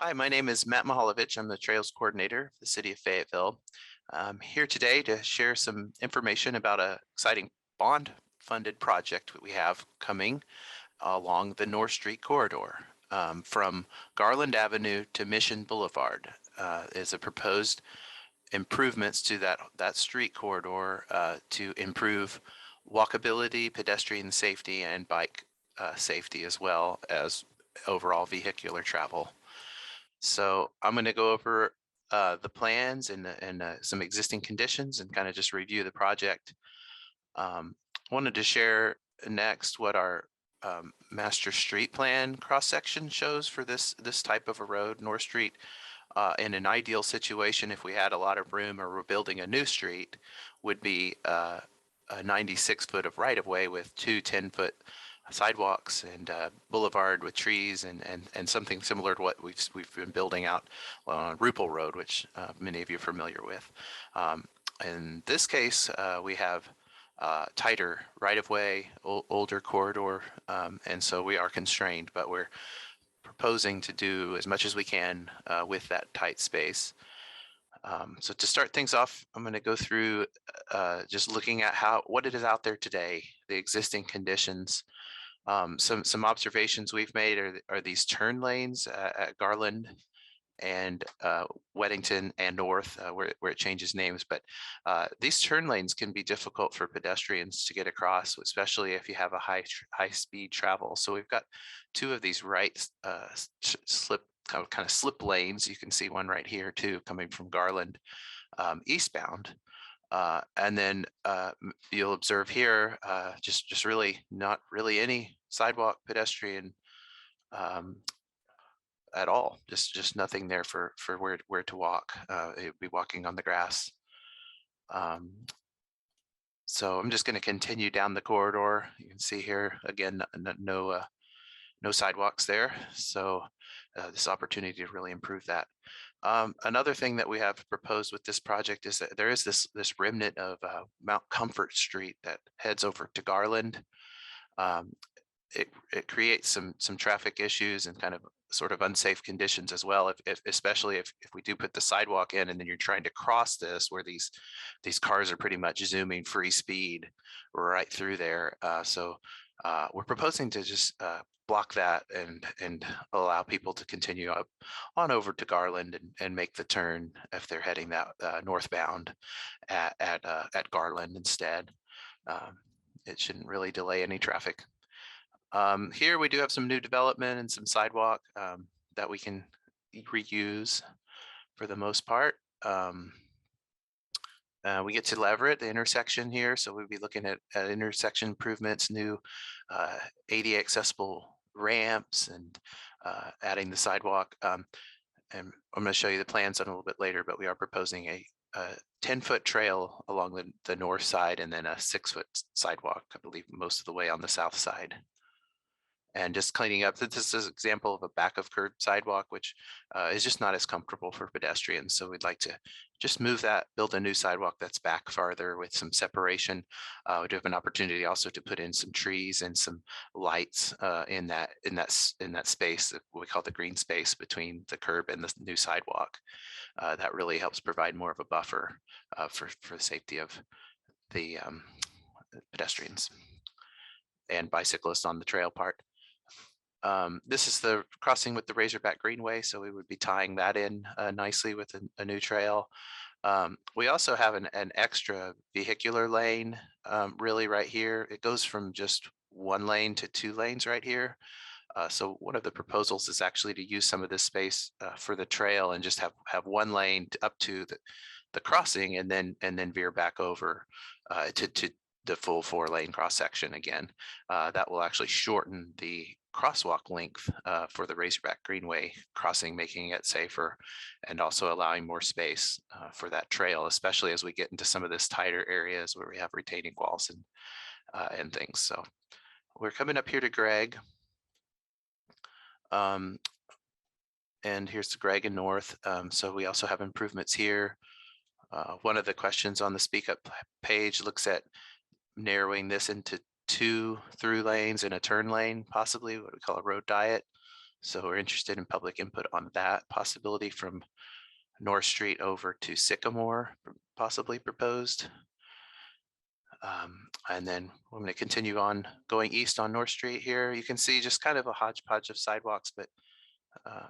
Hi, my name is Matt Mahalovich. I'm the Trails Coordinator of the City of Fayetteville. I'm here today to share some information about an exciting bond-funded project that we have coming along the North Street corridor from Garland Avenue to Mission Boulevard. Is a proposed improvements to that street corridor to improve walkability, pedestrian safety, and bike safety, as well as overall vehicular travel. So I'm going to go over the plans and some existing conditions and kind of just review the project. Wanted to share next what our master street plan cross section shows for this type of a road. North Street, in an ideal situation, if we had a lot of room or we're building a new street, would be a 96-foot of right-of-way with two 10-foot sidewalks and boulevard with trees and something similar to what we've been building out on Rupel Road, which many of you are familiar with. In this case, we have tighter right-of-way, older corridor, and so we are constrained, but we're proposing to do as much as we can with that tight space. So to start things off, I'm going to go through just looking at what it is out there today, the existing conditions. Some observations we've made are these turn lanes at Garland and Weddington and North, where it changes names. But these turn lanes can be difficult for pedestrians to get across, especially if you have a high speed travel. So we've got two of these right slip kind of slip lanes. You can see one right here too, coming from Garland eastbound. And then you'll observe here, just really not really any sidewalk pedestrian at all. Just nothing there for where to walk. It would be walking on the grass. So I'm just going to continue down the corridor. You can see here again, no sidewalks there. So this opportunity to really improve that. Another thing that we have proposed with this project is that there is this remnant of Mount Comfort Street that heads over to Garland. It creates some traffic issues and kind of sort of unsafe conditions as well, especially if we do put the sidewalk in and then you're trying to cross this where these cars are pretty much zooming free speed right through there. So we're proposing to just block that and allow people to continue up on over to Garland and make the turn if they're heading that northbound at Garland instead. It shouldn't really delay any traffic. Here we do have some new development and some sidewalk that we can reuse for the most part. We get to Leverett, the intersection here. So we'll be looking at intersection improvements, new ADA accessible ramps, and adding the sidewalk. And I'm going to show you the plans on a little bit later, but we are proposing a 10-foot trail along the north side and then a 6-foot sidewalk, I believe, most of the way on the south side. And just cleaning up, this is an example of a back of curb sidewalk, which is just not as comfortable for pedestrians. So we'd like to just move that, build a new sidewalk that's back farther with some separation. We do have an opportunity also to put in some trees and some lights in that space that we call the green space between the curb and the new sidewalk. That really helps provide more of a buffer for the safety of the pedestrians and bicyclists on the trail part. This is the crossing with the Razorback Greenway, so we would be tying that in nicely with a new trail. We also have an extra vehicular lane really right here. It goes from just one lane to 2 lanes right here. So one of the proposals is actually to use some of this space for the trail and just have one lane up to the crossing and then veer back over to the full 4-lane cross section again. That will actually shorten the crosswalk length for the Razorback Greenway crossing, making it safer and also allowing more space for that trail, especially as we get into some of this tighter areas where we have retaining walls and things. So we're coming up here to Greg. And here's the Greg and North. So we also have improvements here. One of the questions on the Speak Up page looks at narrowing this into 2 through lanes and a turn lane, possibly what we call a road diet. So we're interested in public input on that possibility from North Street over to Sycamore, possibly proposed. And then I'm going to continue on going east on North Street here. You can see just kind of a hodgepodge of sidewalks, but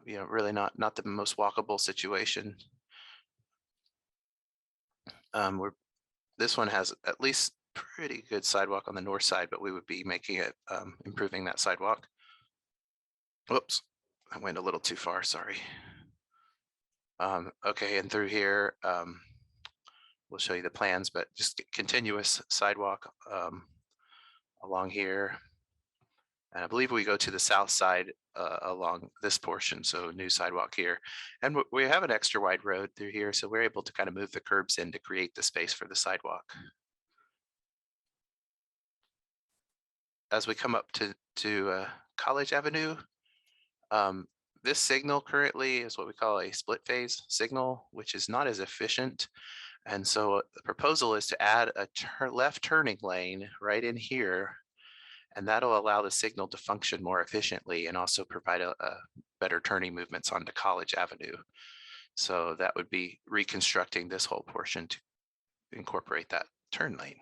really not the most walkable situation. This one has at least pretty good sidewalk on the north side, but we would be making it improving that sidewalk. Whoops, I went a little too far, sorry. Okay, and through here, we'll show you the plans, but just continuous sidewalk along here. And I believe we go to the south side along this portion, so new sidewalk here. And we have an extra wide road through here, so we're able to kind of move the curbs in to create the space for the sidewalk. As we come up to College Avenue, this signal currently is what we call a split phase signal, which is not as efficient. And so the proposal is to add a left turning lane right in here, and that'll allow the signal to function more efficiently and also provide a better turning movements onto College Avenue. So that would be reconstructing this whole portion to incorporate that turn lane.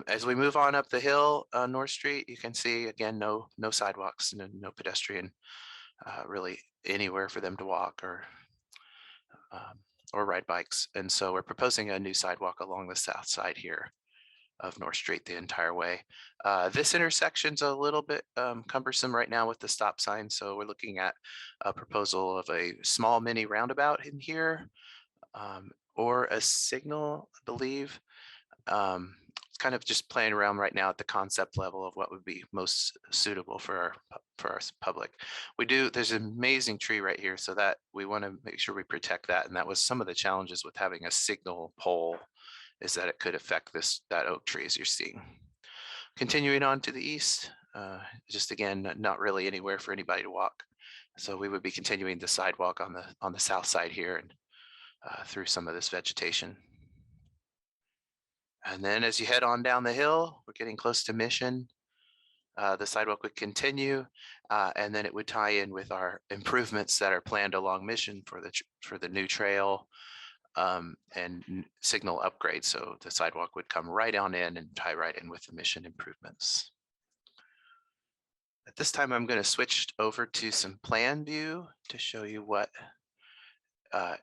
As we move on up the hill on North Street, you can see again, no sidewalks, no pedestrian really anywhere for them to walk or ride bikes. And so we're proposing a new sidewalk along the south side here of North Street the entire way. This intersection's a little bit cumbersome right now with the stop sign. So we're looking at a proposal of a small mini roundabout in here or a signal, I believe. It's kind of just playing around right now at the concept level of what would be most suitable for our public. There's an amazing tree right here, so that we want to make sure we protect that. And that was some of the challenges with having a signal pole, is that it could affect that oak tree as you're seeing. Continuing on to the east, just again, not really anywhere for anybody to walk. So we would be continuing the sidewalk on the south side here and through some of this vegetation. And then as you head on down the hill, we're getting close to Mission. The sidewalk would continue, and then it would tie in with our improvements that are planned along Mission for the new trail and signal upgrade. So the sidewalk would come right on in and tie right in with the Mission improvements. At this time, I'm going to switch over to some plan view to show you what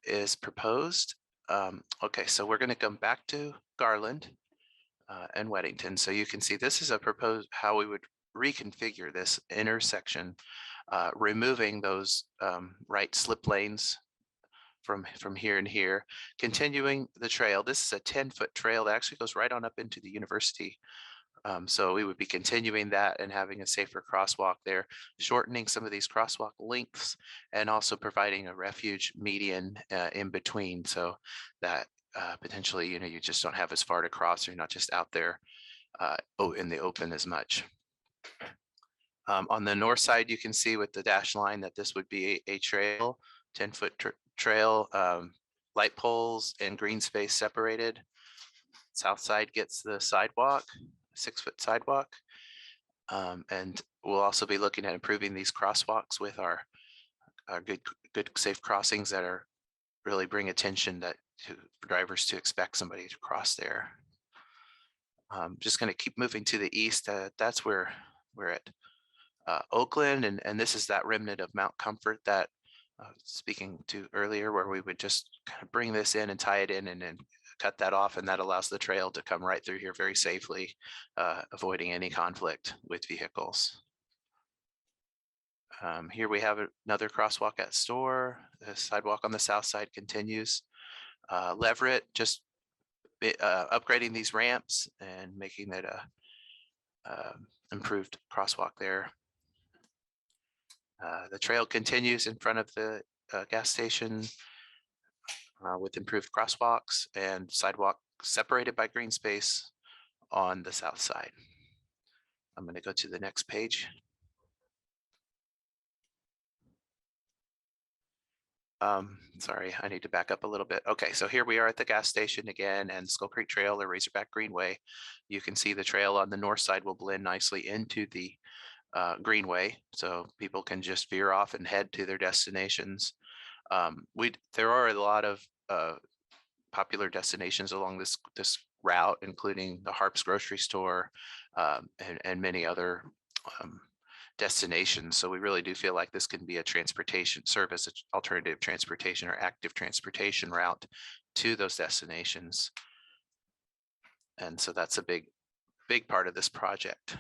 is proposed. Okay, so we're going to come back to Garland and Weddington. So you can see this is a proposed how we would reconfigure this intersection, removing those right slip lanes from here and here, continuing the trail. This is a 10-foot trail that actually goes right on up into the university. So we would be continuing that and having a safer crosswalk there, shortening some of these crosswalk lengths, and also providing a refuge median in between, so that potentially, you just don't have as far to cross. You're not just out there in the open as much. On the north side, you can see with the dash line that this would be a trail, 10-foot trail, light poles and green space separated. South side gets the sidewalk, 6-foot sidewalk. And we'll also be looking at improving these crosswalks with our good safe crossings that are really bring attention to drivers to expect somebody to cross there. Just going to keep moving to the east. That's where we're at Oakland, and this is that remnant of Mount Comfort that speaking to earlier, where we would just kind of bring this in and tie it in and then cut that off, and that allows the trail to come right through here very safely, avoiding any conflict with vehicles. Here we have another crosswalk at Store. The sidewalk on the south side continues. Leverett, just upgrading these ramps and making it a improved crosswalk there. The trail continues in front of the gas station with improved crosswalks and sidewalk separated by green space on the south side. I'm going to go to the next page. Sorry, I need to back up a little bit. Okay, so here we are at the gas station again, and Skull Creek Trail or Razorback Greenway. You can see the trail on the north side will blend nicely into the greenway, so people can just veer off and head to their destinations. There are a lot of popular destinations along this route, including the Harps grocery store, and many other destinations. So we really do feel like this can be a transportation service, alternative transportation or active transportation route to those destinations. And so that's a big part of this project.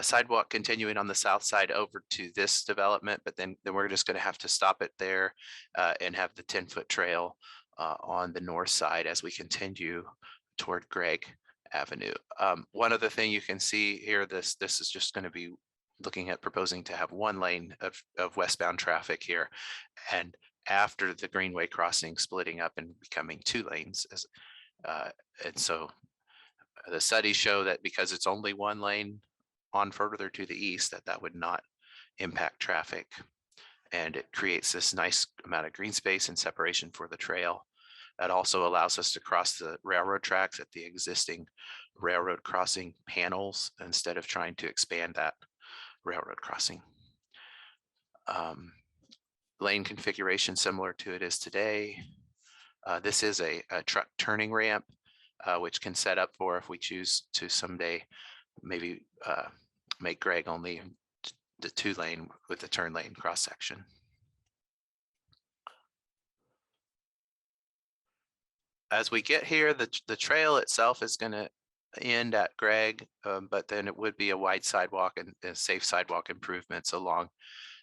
Sidewalk continuing on the south side over to this development, but then we're just going to have to stop it there and have the 10-foot trail on the north side as we continue toward Gregg Avenue. One other thing you can see here, this is just going to be looking at proposing to have one lane of westbound traffic here, and after the Greenway crossing splitting up and becoming 2 lanes. And so the studies show that because it's only 1 lane on further to the east, that would not impact traffic. And it creates this nice amount of green space and separation for the trail. That also allows us to cross the railroad tracks at the existing railroad crossing panels instead of trying to expand that railroad crossing. Lane configuration similar to it is today. This is a truck turning ramp, which can set up for if we choose to someday maybe make Gregg only the 2 lane with the turn lane cross section. As we get here, the trail itself is going to end at Gregg, but then it would be a wide sidewalk and safe sidewalk improvements along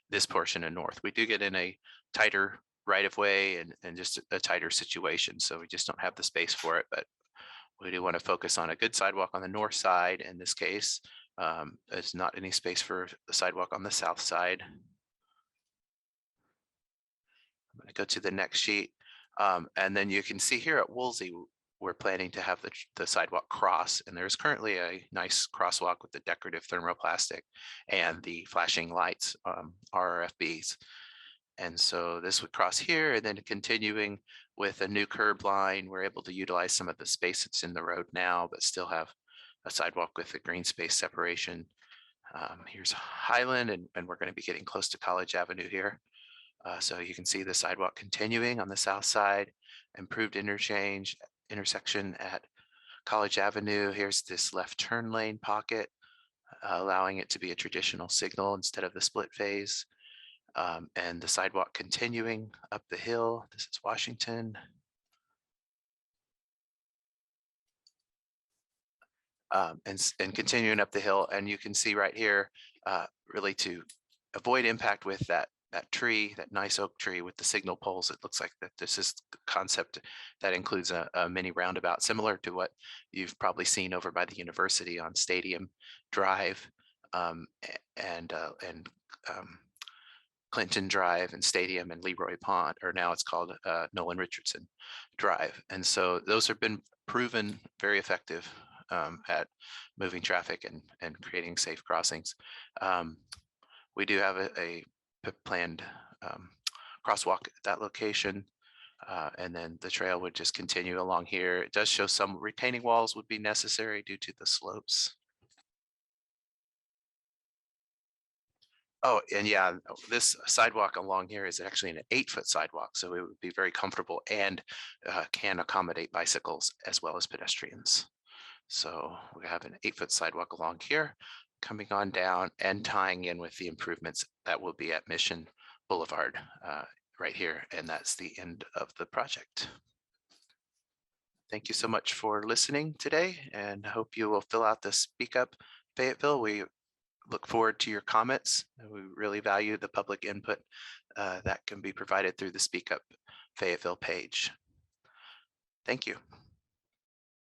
this portion of north. We do get in a tighter right of way and just a tighter situation, so we just don't have the space for it, but we do want to focus on a good sidewalk on the north side. In this case, there's not any space for the sidewalk on the south side. I'm going to go to the next sheet. And then you can see here at Woolsey, we're planning to have the sidewalk cross, and there's currently a nice crosswalk with the decorative thermoplastic and the flashing lights, RRFBs. And so this would cross here, and then continuing with a new curb line, we're able to utilize some of the space that's in the road now, but still have a sidewalk with a green space separation. Here's Highland, and we're going to be getting close to College Avenue here. So you can see the sidewalk continuing on the south side, improved intersection at College Avenue. Here's this left turn lane pocket, allowing it to be a traditional signal instead of the split phase. And the sidewalk continuing up the hill. This is Washington. And continuing up the hill. And you can see right here, really to avoid impact with that tree, that nice oak tree with the signal poles, it looks like that this is the concept that includes a mini roundabout, similar to what you've probably seen over by the university on Stadium Drive, and Clinton Drive and Stadium and Leroy Pond, or now it's called Nolan Richardson Drive. And so those have been proven very effective at moving traffic and creating safe crossings. We do have a planned crosswalk at that location. And then the trail would just continue along here. It does show some retaining walls would be necessary due to the slopes. Oh, and yeah, this sidewalk along here is actually an 8-foot sidewalk, so it would be very comfortable and can accommodate bicycles as well as pedestrians. So we have an 8-foot sidewalk along here, coming on down and tying in with the improvements that will be at Mission Boulevard right here, and that's the end of the project. Thank you so much for listening today, and I hope you will fill out the Speak Up Fayetteville. We look forward to your comments. We really value the public input that can be provided through the Speak Up Fayetteville page. Thank you.